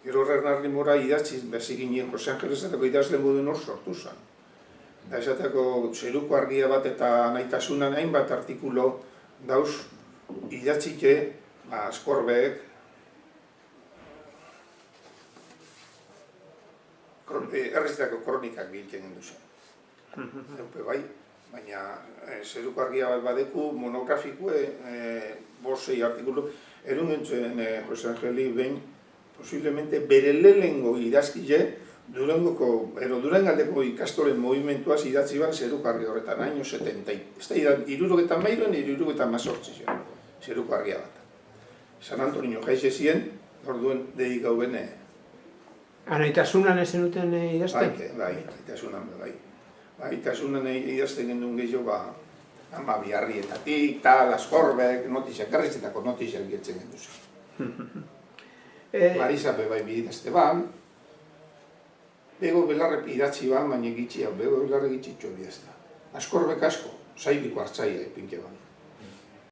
Gero Hernardi Mora idatzi bezik ginen Jose Angelesetako idazle moduen hor sortu zen. Da esateko zeruko argia bat eta nahitasunan hainbat artikulo dauz idatzike Askorbeek errezitako kronikak biltzen gendu zen. Bai, baina zeruko argia bat badeku monografikue 5-6 artikulu erun gentzen Jose Angeli behin posiblemente bere lehenengo idazkile Durangaldeko ikastolen movimentuaz idatzi ban zeruko argi horretan, año 70. Ez da, 78 zeruko argia bat. San Antonio jaize zien, orduen deik hau bene. Anaitasunan ezen duten idazten? Bai, aitasunan bai. Aitasunan idazten gendun gehiago, ama biharrietatik, tal, Askorbeek, notiziak, garrizetako notiziak gertzen gendu zen. Marisape bai bidazte ban, bego belarre idatzi ban, baina gitxi hau, bego belarre gitxitxo bidazta. Askorbeek asko, saibiko hartzaia ipinke ban.